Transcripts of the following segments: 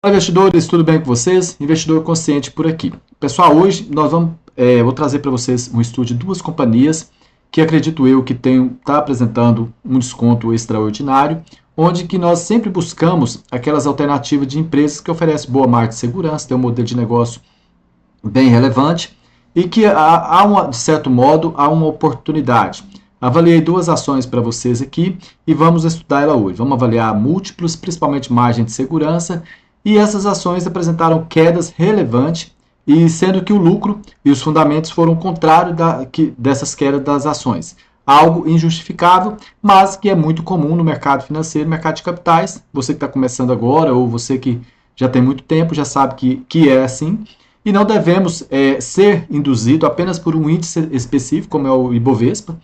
Olá, investidores, tudo bem com vocês? Investidor consciente por aqui. Pessoal, hoje vou trazer para vocês um estudo de duas companhias que acredito eu que está apresentando um desconto extraordinário, onde que nós sempre buscamos aquelas alternativas de empresas que oferecem boa margem de segurança, tem um modelo de negócio bem relevante e que de certo modo, há uma oportunidade. Avaliei duas ações para vocês aqui e vamos estudar ela hoje. Vamos avaliar múltiplos, principalmente margem de segurança, e essas ações apresentaram quedas relevantes, e sendo que o lucro e os fundamentos foram contrários dessas quedas das ações. Algo injustificável, mas que é muito comum no mercado financeiro, mercado de capitais. Você que está começando agora, ou você que já tem muito tempo, já sabe que é assim. E não devemos ser induzido apenas por um índice específico, como é o Ibovespa,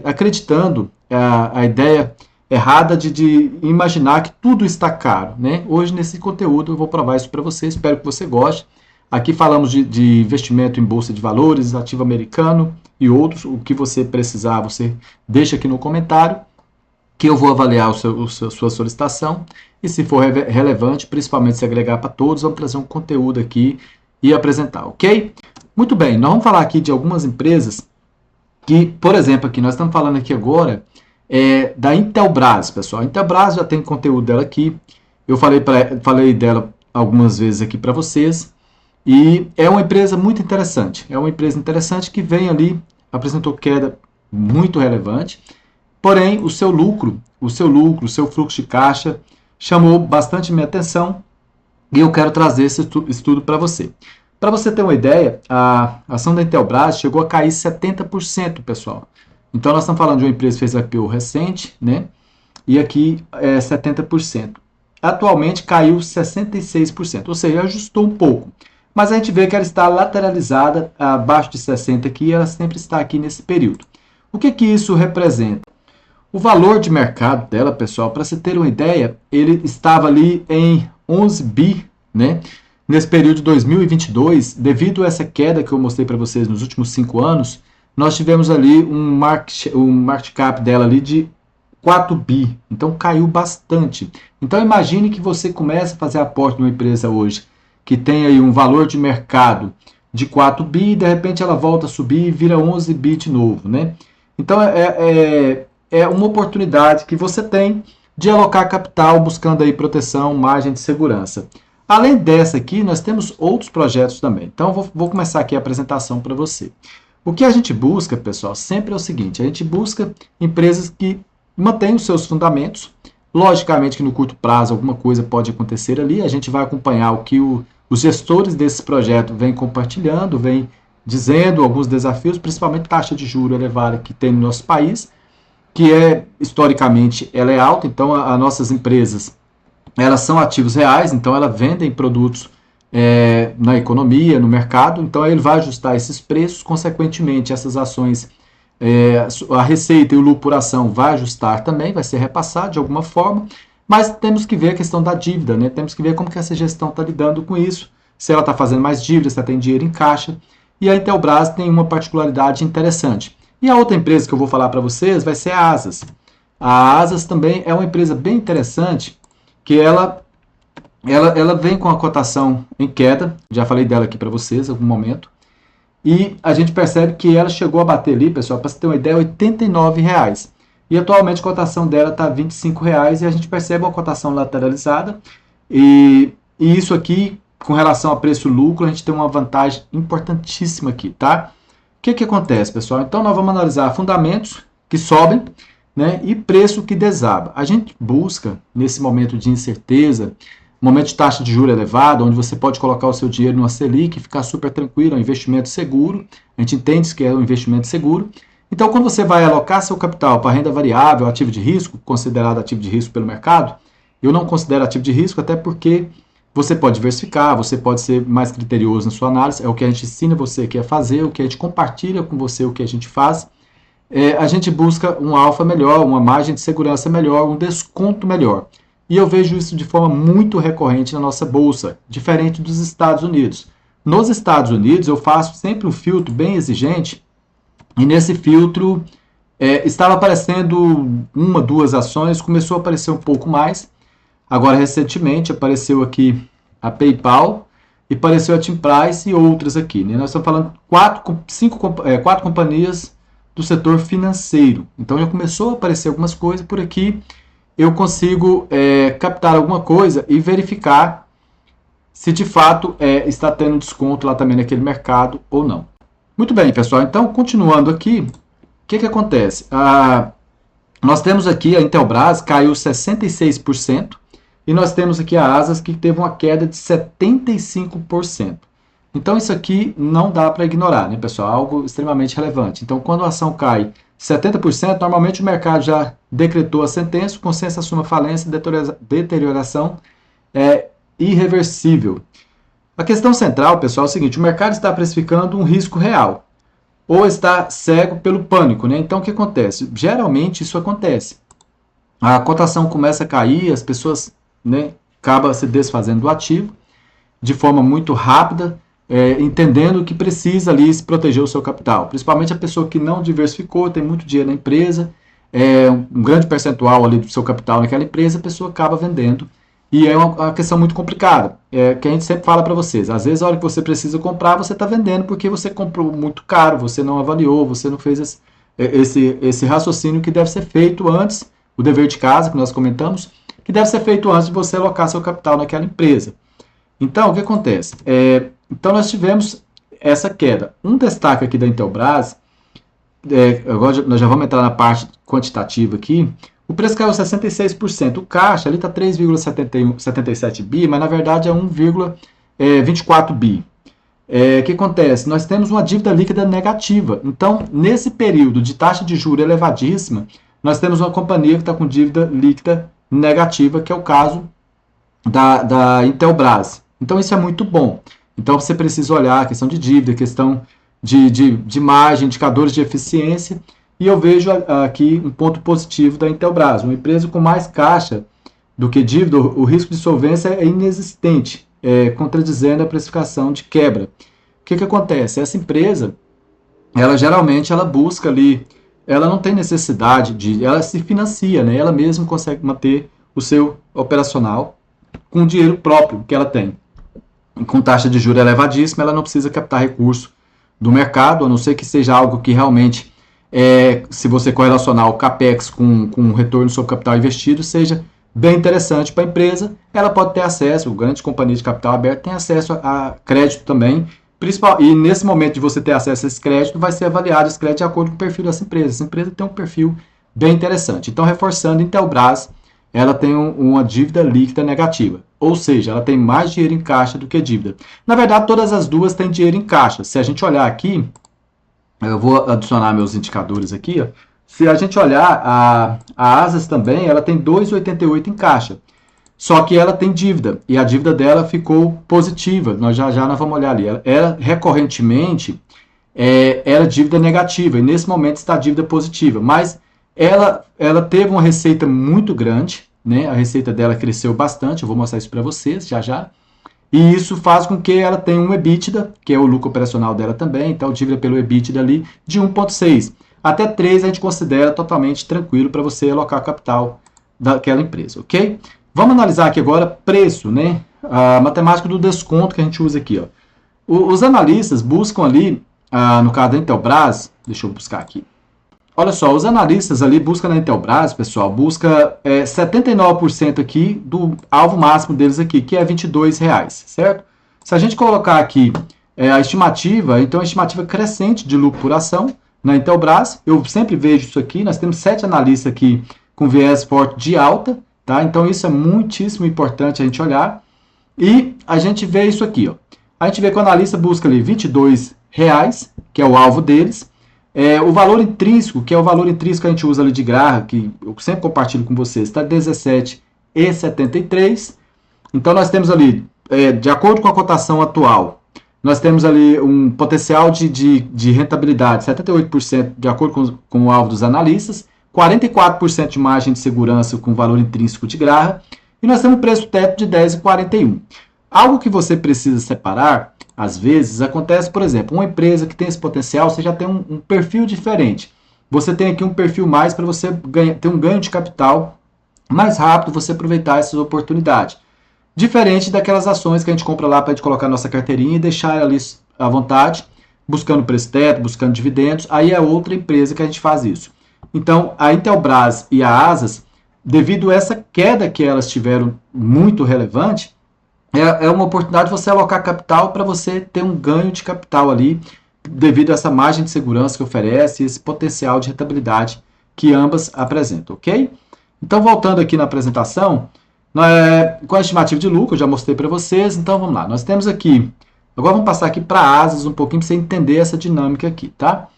acreditando a ideia errada de imaginar que tudo está caro, né? Hoje, nesse conteúdo, eu vou provar isso para você, espero que você goste. Aqui falamos de investimento em bolsa de valores, ativo americano e outros. O que você precisar, você deixa aqui no comentário, que eu vou avaliar sua solicitação. E se for relevante, principalmente se agregar para todos, vamos trazer um conteúdo aqui e apresentar, ok? Muito bem, nós vamos falar aqui de algumas empresas que, por exemplo, aqui nós estamos falando aqui agora da Intelbras, pessoal. A Intelbras já tem conteúdo dela aqui. Eu falei dela algumas vezes aqui para vocês. E é uma empresa muito interessante. É uma empresa interessante que vem ali, apresentou queda muito relevante. Porém, o seu fluxo de caixa chamou bastante minha atenção. E eu quero trazer esse estudo para você. Para você ter uma ideia, a ação da Intelbras chegou a cair 70%, pessoal. Então, nós estamos falando de uma empresa que fez IPO recente, né? E aqui é 70%. Atualmente caiu 66%, ou seja, ajustou um pouco. Mas a gente vê que ela está lateralizada abaixo de 60 aqui, e ela sempre está aqui nesse período. O que isso representa? O valor de mercado dela, pessoal, para você ter uma ideia, ele estava ali em 11 bi, né? Nesse período de 2022, devido a essa queda que eu mostrei para vocês nos últimos 5 anos, nós tivemos ali um market cap dela ali de 4 bi. Então caiu bastante. Então imagine que você começa a fazer aporte numa empresa hoje que tem aí um valor de mercado de 4 bi e de repente ela volta a subir e vira 11 bi de novo, né? Então é uma oportunidade que você tem de alocar capital buscando aí proteção, margem de segurança. Além dessa aqui, nós temos outros projetos também. Então vou começar aqui a apresentação para você. O que a gente busca, pessoal, sempre é o seguinte: a gente busca empresas que mantêm os seus fundamentos. Logicamente que no curto prazo alguma coisa pode acontecer ali, a gente vai acompanhar o que os gestores desse projeto vêm compartilhando, vêm dizendo alguns desafios, principalmente taxa de juros elevada que tem no nosso país, que historicamente ela é alta. Então as nossas empresas, elas são ativos reais, então elas vendem produtos na economia, no mercado, então ele vai ajustar esses preços, consequentemente essas ações, a receita e o lucro por ação vai ajustar também, vai ser repassado de alguma forma, mas temos que ver a questão da dívida, né? Temos que ver como que essa gestão está lidando com isso, se ela está fazendo mais dívida, se ela tem dinheiro em caixa, e a Intelbras tem uma particularidade interessante. E a outra empresa que eu vou falar para vocês vai ser a Asas. A Asas também é uma empresa bem interessante, que ela vem com a cotação em queda, já falei dela aqui para vocês em algum momento, e a gente percebe que ela chegou a bater ali, pessoal, para você ter uma ideia, R$ 89,00. E atualmente a cotação dela está R$ 25,00 e a gente percebe uma cotação lateralizada, e isso aqui, com relação a preço-lucro, a gente tem uma vantagem importantíssima aqui, tá? O que acontece, pessoal? Então nós vamos analisar fundamentos que sobem, né, e preço que desaba. A gente busca, nesse momento de incerteza, momento de taxa de juros elevada, onde você pode colocar o seu dinheiro numa Selic e ficar super tranquilo, é um investimento seguro, a gente entende que é um investimento seguro. Então, quando você vai alocar seu capital para renda variável, ativo de risco, considerado ativo de risco pelo mercado, eu não considero ativo de risco, até porque você pode diversificar, você pode ser mais criterioso na sua análise, é o que a gente ensina você que é fazer, o que a gente compartilha com você, o que a gente faz. A gente busca um alfa melhor, uma margem de segurança melhor, um desconto melhor. E eu vejo isso de forma muito recorrente na nossa bolsa, diferente dos Estados Unidos. Nos Estados Unidos, eu faço sempre um filtro bem exigente, e nesse filtro estava aparecendo uma, duas ações, começou a aparecer um pouco mais. Agora, recentemente, apareceu aqui a PayPal e apareceu a Team Price e outras aqui, né? Nós estamos falando quatro companhias do setor financeiro. Então, já começou a aparecer algumas coisas por aqui. Eu consigo captar alguma coisa e verificar se de fato está tendo desconto lá também naquele mercado ou não. Muito bem, pessoal. Então, continuando aqui, o que acontece? Nós temos aqui a Intelbras, caiu 66%, e nós temos aqui a Asas, que teve uma queda de 75%. Então, isso aqui não dá para ignorar, né, pessoal? Algo extremamente relevante. Então, quando a ação cai 70%, normalmente o mercado já decretou a sentença, o consenso assume a falência, deterioração é irreversível. A questão central, pessoal, é o seguinte: o mercado está precificando um risco real, ou está cego pelo pânico, né? Então, o que acontece? Geralmente, isso acontece. A cotação começa a cair, as pessoas, né, acabam se desfazendo do ativo de forma muito rápida, entendendo que precisa ali se proteger o seu capital. Principalmente a pessoa que não diversificou, tem muito dinheiro na empresa, um grande percentual ali do seu capital naquela empresa, a pessoa acaba vendendo. E é uma questão muito complicada, que a gente sempre fala para vocês. Às vezes, a hora que você precisa comprar, você está vendendo porque você comprou muito caro, você não avaliou, você não fez esse raciocínio que deve ser feito antes, o dever de casa, que nós comentamos, que deve ser feito antes de você alocar seu capital naquela empresa. Então, o que acontece? Então, nós tivemos essa queda. Um destaque aqui da Intelbras, agora nós já vamos entrar na parte quantitativa aqui. O preço caiu 66%. O caixa ali está 3,77 bi, mas na verdade é 1,24 bi. O que acontece? Nós temos uma dívida líquida negativa. Então, nesse período de taxa de juros elevadíssima, nós temos uma companhia que está com dívida líquida negativa, que é o caso da Intelbras. Então, isso é muito bom. Então, você precisa olhar a questão de dívida, a questão de margem, indicadores de eficiência. E eu vejo aqui um ponto positivo da Intelbras. Uma empresa com mais caixa do que dívida, o risco de solvência é inexistente, contradizendo a precificação de quebra. O que acontece? Essa empresa, ela geralmente busca ali, ela não tem necessidade ela se financia, né? Ela mesma consegue manter o seu operacional com o dinheiro próprio que ela tem. Com taxa de juros elevadíssima, ela não precisa captar recurso do mercado, a não ser que seja algo que realmente, se você correlacionar o CAPEX com o retorno sobre o capital investido, seja bem interessante para a empresa. Ela pode ter acesso, grandes companhias de capital aberto têm acesso a crédito também, e nesse momento de você ter acesso a esse crédito, vai ser avaliado esse crédito de acordo com o perfil dessa empresa. Essa empresa tem um perfil bem interessante. Então, reforçando, Intelbras, ela tem uma dívida líquida negativa, ou seja, ela tem mais dinheiro em caixa do que dívida. Na verdade, todas as duas têm dinheiro em caixa. Se a gente olhar aqui, eu vou adicionar meus indicadores aqui, ó. Se a gente olhar, a Asas também, ela tem 2,88 em caixa. Só que ela tem dívida, e a dívida dela ficou positiva. Nós nós vamos olhar ali. Ela recorrentemente, era dívida negativa, e nesse momento está dívida positiva. Mas ela teve uma receita muito grande, né? A receita dela cresceu bastante, eu vou mostrar isso para vocês já. E isso faz com que ela tenha um EBITDA, que é o lucro operacional dela também, então dívida pelo EBITDA ali, de 1,6. Até 3 a gente considera totalmente tranquilo para você alocar capital daquela empresa, ok? Vamos analisar aqui agora preço, né? A matemática do desconto que a gente usa aqui, ó. Os analistas buscam ali, no caso da Intelbras, deixa eu buscar aqui. Olha só, os analistas ali buscam na Intelbras, pessoal, busca 79% aqui do alvo máximo deles aqui, que é R$22, certo? Se a gente colocar aqui a estimativa, então a estimativa crescente de lucro por ação na Intelbras, eu sempre vejo isso aqui, nós temos 7 analistas aqui com viés forte de alta, tá? Então isso é muitíssimo importante a gente olhar, e a gente vê isso aqui, ó. A gente vê que o analista busca ali R$22, que é o alvo deles. O valor intrínseco, que é o valor intrínseco que a gente usa ali de Graham, que eu sempre compartilho com vocês, está 17,73. Então, nós temos ali, de acordo com a cotação atual, nós temos ali um potencial de rentabilidade, 78% de acordo com o alvo dos analistas, 44% de margem de segurança com o valor intrínseco de Graham, e nós temos um preço teto de 10,41. Algo que você precisa separar, às vezes, acontece, por exemplo, uma empresa que tem esse potencial, você já tem um perfil diferente. Você tem aqui um perfil mais para você ter um ganho de capital mais rápido você aproveitar essas oportunidades. Diferente daquelas ações que a gente compra lá para a gente colocar na nossa carteirinha e deixar ali à vontade, buscando preço teto, buscando dividendos, aí é outra empresa que a gente faz isso. Então, a Intelbras e a Asas, devido a essa queda que elas tiveram muito relevante, é uma oportunidade de você alocar capital para você ter um ganho de capital ali, devido a essa margem de segurança que oferece, esse potencial de rentabilidade que ambas apresentam, ok? Então, voltando aqui na apresentação, com a estimativa de lucro, eu já mostrei para vocês, então vamos lá. Nós temos aqui, agora vamos passar aqui para a Asas um pouquinho para você entender essa dinâmica aqui, tá?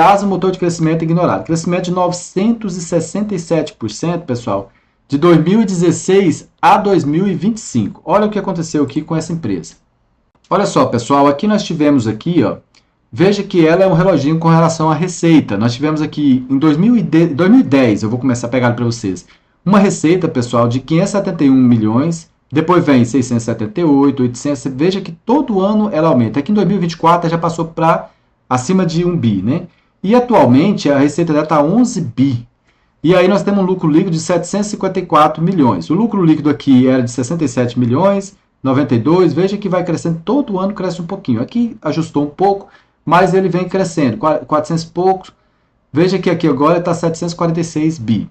Asas, motor de crescimento ignorado. Crescimento de 967%, pessoal, de 2016 a 2025. Olha o que aconteceu aqui com essa empresa. Olha só, pessoal, aqui nós tivemos aqui, ó, veja que ela é um reloginho com relação à receita. Nós tivemos aqui em 2010, eu vou começar a pegar para vocês, uma receita, pessoal, de 571 milhões, depois vem 678, 800, veja que todo ano ela aumenta. Aqui em 2024 ela já passou para acima de 1 bi, né? E atualmente a receita dela está 11 bi. E aí nós temos um lucro líquido de 754 milhões. O lucro líquido aqui era de 67 milhões, 92, veja que vai crescendo, todo ano cresce um pouquinho. Aqui ajustou um pouco, mas ele vem crescendo, 400 e poucos. Veja que aqui agora está 746 bi.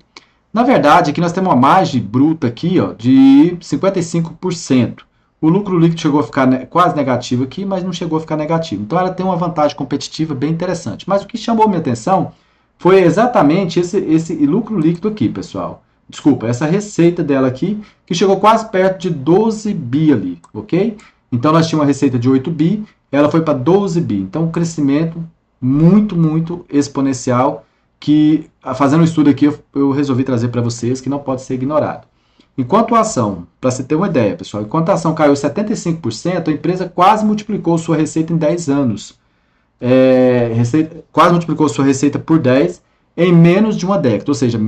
Na verdade, aqui nós temos uma margem bruta aqui, ó, de 55%. O lucro líquido chegou a ficar quase negativo aqui, mas não chegou a ficar negativo. Então ela tem uma vantagem competitiva bem interessante. Mas o que chamou minha atenção foi exatamente esse lucro líquido aqui, pessoal. Desculpa, essa receita dela aqui, que chegou quase perto de 12 bi ali, ok? Então nós tínhamos uma receita de 8 bi, ela foi para 12 bi. Então um crescimento muito, muito exponencial, que fazendo um estudo aqui eu resolvi trazer para vocês, que não pode ser ignorado. Enquanto a ação, para você ter uma ideia, pessoal, enquanto a ação caiu 75%, a empresa quase multiplicou sua receita em 10 anos. Quase multiplicou sua receita por 10 em menos de uma década, ou seja,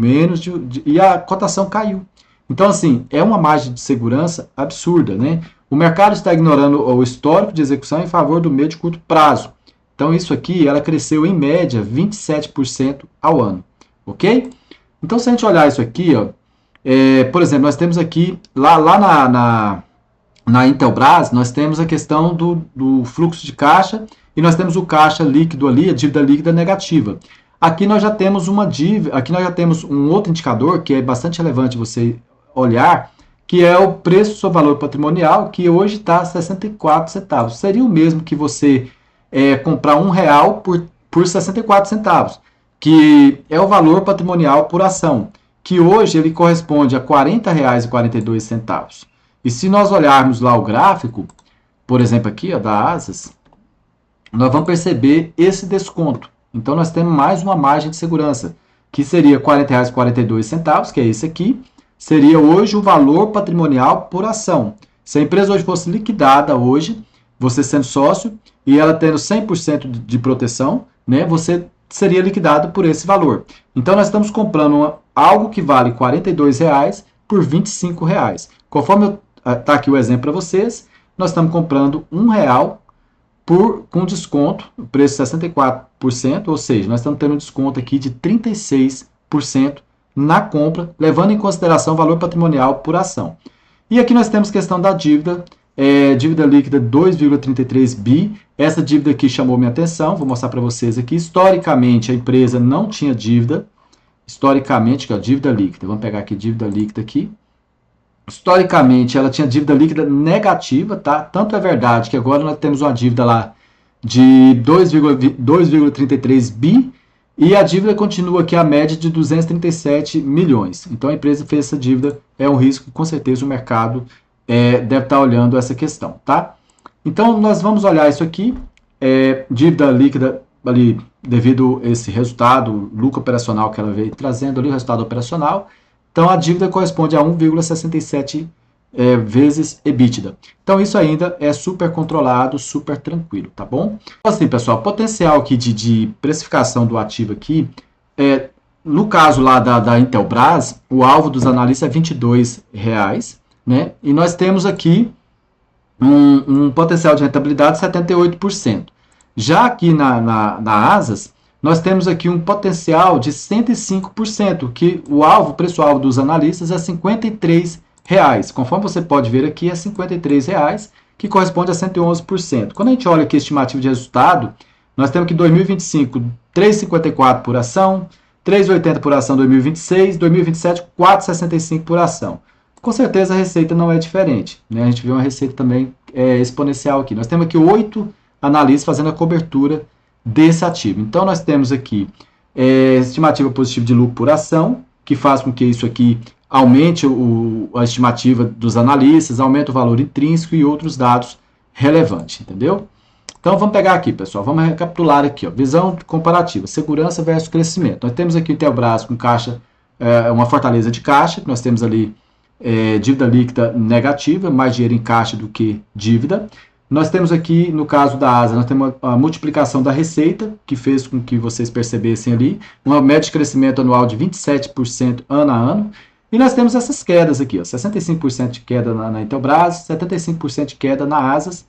e a cotação caiu. Então, assim, é uma margem de segurança absurda, né? O mercado está ignorando o histórico de execução em favor do médio e curto prazo. Então, isso aqui, ela cresceu em média 27% ao ano, ok? Então, se a gente olhar isso aqui, ó, por exemplo, nós temos aqui, lá na Intelbras, nós temos a questão do fluxo de caixa e nós temos o caixa líquido ali, a dívida líquida negativa. Aqui nós já temos uma dívida, aqui nós já temos um outro indicador que é bastante relevante você olhar, que é o preço sobre valor patrimonial, que hoje está 64 centavos. Seria o mesmo que você comprar R$1 por 64 centavos, que é o valor patrimonial por ação, que hoje ele corresponde a R$ 40,42. E se nós olharmos lá o gráfico, por exemplo aqui, ó, da Asas, nós vamos perceber esse desconto. Então nós temos mais uma margem de segurança, que seria R$ 40,42, que é esse aqui, seria hoje o valor patrimonial por ação. Se a empresa hoje fosse liquidada hoje, você sendo sócio e ela tendo 100% de proteção, né, você seria liquidado por esse valor. Então nós estamos comprando algo que vale R$ 42,00 por R$ 25,00. Conforme está aqui o exemplo para vocês, nós estamos comprando R$1 com desconto, o preço 64%, ou seja, nós estamos tendo um desconto aqui de 36% na compra, levando em consideração o valor patrimonial por ação. E aqui nós temos questão da dívida, dívida líquida 2,33 bi, essa dívida aqui chamou minha atenção, vou mostrar para vocês aqui. Historicamente, a empresa não tinha dívida, historicamente, que é a dívida líquida, vamos pegar aqui dívida líquida aqui. Historicamente, ela tinha dívida líquida negativa, tá? Tanto é verdade que agora nós temos uma dívida lá de 2,33 bi e a dívida continua aqui a média de 237 milhões. Então a empresa fez essa dívida, é um risco que com certeza o mercado deve estar olhando essa questão, tá? Então nós vamos olhar isso aqui, dívida líquida ali devido a esse resultado, lucro operacional que ela veio trazendo ali, o resultado operacional. Então, a dívida corresponde a 1,67 vezes EBITDA. Então, isso ainda é super controlado, super tranquilo, tá bom? Então, assim, pessoal, potencial aqui de precificação do ativo aqui, no caso lá da Intelbras, o alvo dos analistas é R$ 22,00, né? E nós temos aqui um potencial de rentabilidade de 78%. Já aqui na Asas, nós temos aqui um potencial de 105%, que o preço-alvo dos analistas é R$ 53. Conforme você pode ver aqui, é R$ 53, que corresponde a 111%. Quando a gente olha aqui a estimativa de resultado, nós temos que 2025, 3,54 por ação, 3,80 por ação 2026, 2027, 4,65 por ação. Com certeza a receita não é diferente, né? A gente vê uma receita também exponencial aqui. Nós temos aqui 8 analistas fazendo a cobertura desse ativo. Então nós temos aqui estimativa positiva de lucro por ação, que faz com que isso aqui aumente a estimativa dos analistas, aumente o valor intrínseco e outros dados relevantes, entendeu? Então vamos pegar aqui, pessoal, vamos recapitular aqui, ó, visão comparativa, segurança versus crescimento. Nós temos aqui o Intelbras com caixa, uma fortaleza de caixa, nós temos ali dívida líquida negativa, mais dinheiro em caixa do que dívida. Nós temos aqui, no caso da ASA, nós temos a multiplicação da receita, que fez com que vocês percebessem ali, uma média de crescimento anual de 27% ano a ano. E nós temos essas quedas aqui, ó, 65% de queda na Intelbras, 75% de queda na ASAS.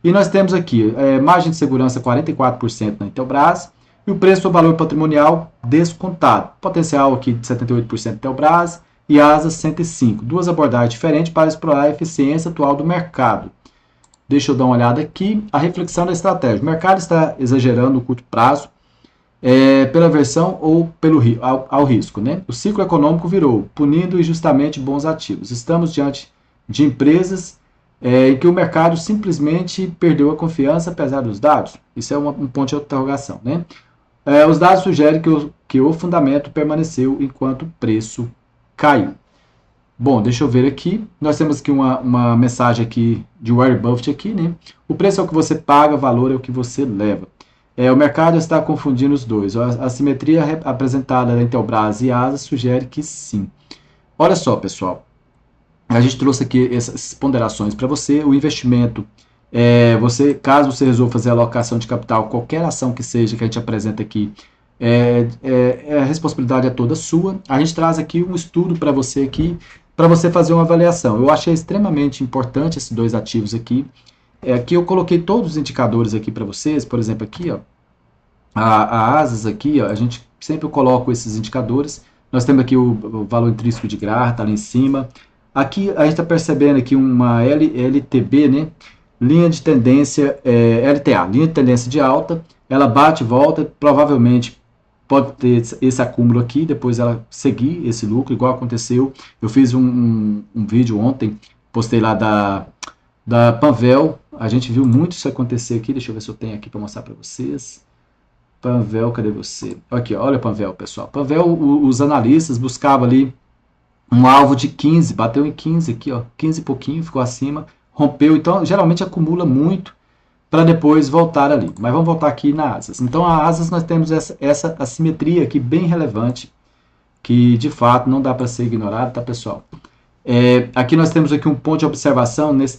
E nós temos aqui margem de segurança 44% na Intelbras e o preço do valor patrimonial descontado. Potencial aqui de 78% Intelbras e ASAS 105%. Duas abordagens diferentes para explorar a eficiência atual do mercado. Deixa eu dar uma olhada aqui. A reflexão da estratégia. O mercado está exagerando no curto prazo pela aversão ou ao risco, né? O ciclo econômico virou, punindo injustamente bons ativos. Estamos diante de empresas em que o mercado simplesmente perdeu a confiança apesar dos dados. Isso é um ponto de interrogação, né? Os dados sugerem que o fundamento permaneceu enquanto o preço caiu. Bom, deixa eu ver aqui. Nós temos aqui uma mensagem aqui de Warren Buffett aqui, né? O preço é o que você paga, o valor é o que você leva. O mercado está confundindo os dois. A simetria apresentada na Intelbras e ASA sugere que sim. Olha só, pessoal. A gente trouxe aqui essas ponderações para você. O investimento, caso você resolva fazer alocação de capital, qualquer ação que seja que a gente apresenta aqui, a responsabilidade é toda sua. A gente traz aqui um estudo para você aqui, para você fazer uma avaliação. Eu achei extremamente importante esses dois ativos aqui. Aqui eu coloquei todos os indicadores aqui para vocês, por exemplo, aqui, ó, a ASAS aqui, ó, a gente sempre coloca esses indicadores. Nós temos aqui o valor intrínseco de Graham, tá lá em cima. Aqui a gente está percebendo aqui uma LTB, né? Linha de tendência, LTA, linha de tendência de alta. Ela bate e volta, provavelmente pode ter esse acúmulo aqui, depois ela seguir esse lucro, igual aconteceu. Eu fiz um vídeo ontem, postei lá da Panvel. A gente viu muito isso acontecer aqui. Deixa eu ver se eu tenho aqui para mostrar para vocês. Panvel, cadê você? Aqui, olha a Panvel, pessoal. Panvel, os analistas buscavam ali um alvo de 15, bateu em 15 aqui, ó, 15 e pouquinho, ficou acima, rompeu. Então, geralmente acumula muito para depois voltar ali. Mas vamos voltar aqui na ASAS. Então, a ASAS nós temos essa assimetria aqui bem relevante, que de fato não dá para ser ignorado, tá, pessoal? Aqui nós temos aqui um ponto de observação nesse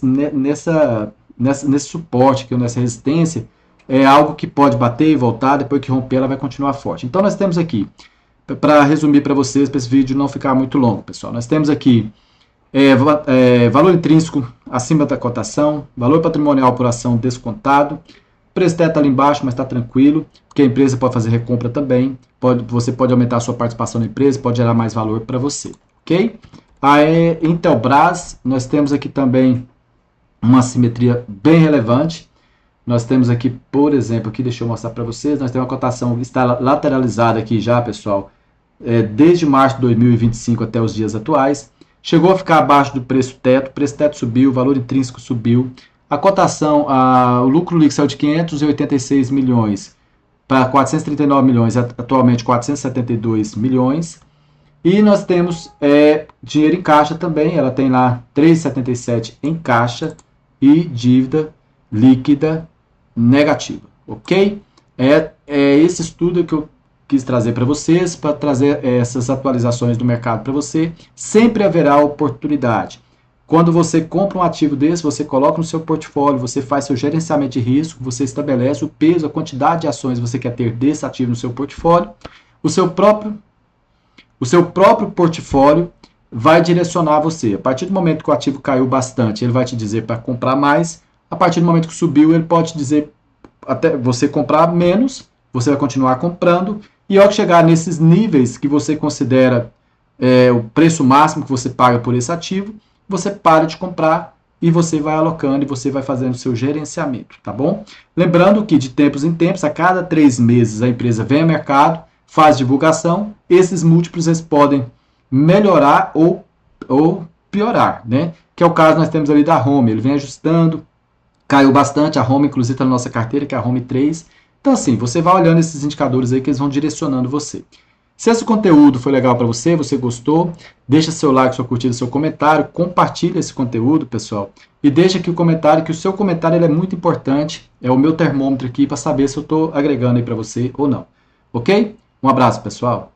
suporte, aqui, nessa resistência, é algo que pode bater e voltar, depois que romper ela vai continuar forte. Então nós temos aqui, para resumir para vocês, para esse vídeo não ficar muito longo, pessoal, nós temos aqui valor intrínseco acima da cotação, valor patrimonial por ação descontado, preço teto ali embaixo, mas está tranquilo, porque a empresa pode fazer recompra também, você pode aumentar a sua participação na empresa, pode gerar mais valor para você, ok? A Intelbras, nós temos aqui também uma simetria bem relevante. Nós temos aqui, por exemplo, aqui, deixa eu mostrar para vocês, nós temos uma cotação que está lateralizada aqui já, pessoal, desde março de 2025 até os dias atuais. Chegou a ficar abaixo do preço teto, o preço teto subiu, o valor intrínseco subiu. A cotação, o lucro líquido saiu de 586 milhões para 439 milhões, atualmente 472 milhões. E nós temos dinheiro em caixa também, ela tem lá 3,77 em caixa e dívida líquida negativa, ok? Esse estudo que eu quis trazer para vocês, para trazer essas atualizações do mercado para você. Sempre haverá oportunidade. Quando você compra um ativo desse, você coloca no seu portfólio, você faz seu gerenciamento de risco, você estabelece o peso, a quantidade de ações que você quer ter desse ativo no seu portfólio. O seu próprio portfólio vai direcionar você. A partir do momento que o ativo caiu bastante, ele vai te dizer para comprar mais. A partir do momento que subiu, ele pode dizer até você comprar menos você vai continuar comprando, e ao chegar nesses níveis que você considera o preço máximo que você paga por esse ativo, você para de comprar e você vai alocando e você vai fazendo o seu gerenciamento, tá bom? Lembrando que de tempos em tempos, a cada 3 meses, a empresa vem ao mercado, faz divulgação, esses múltiplos eles podem melhorar ou piorar, né? Que é o caso nós temos ali da Home, ele vem ajustando, caiu bastante, a Home inclusive está na nossa carteira, que é a Home 3. Então assim, você vai olhando esses indicadores aí que eles vão direcionando você. Se esse conteúdo foi legal para você, você gostou, deixa seu like, sua curtida, seu comentário, compartilha esse conteúdo, pessoal, e deixa aqui o comentário, que o seu comentário ele é muito importante, é o meu termômetro aqui para saber se eu estou agregando aí para você ou não. Ok? Um abraço, pessoal.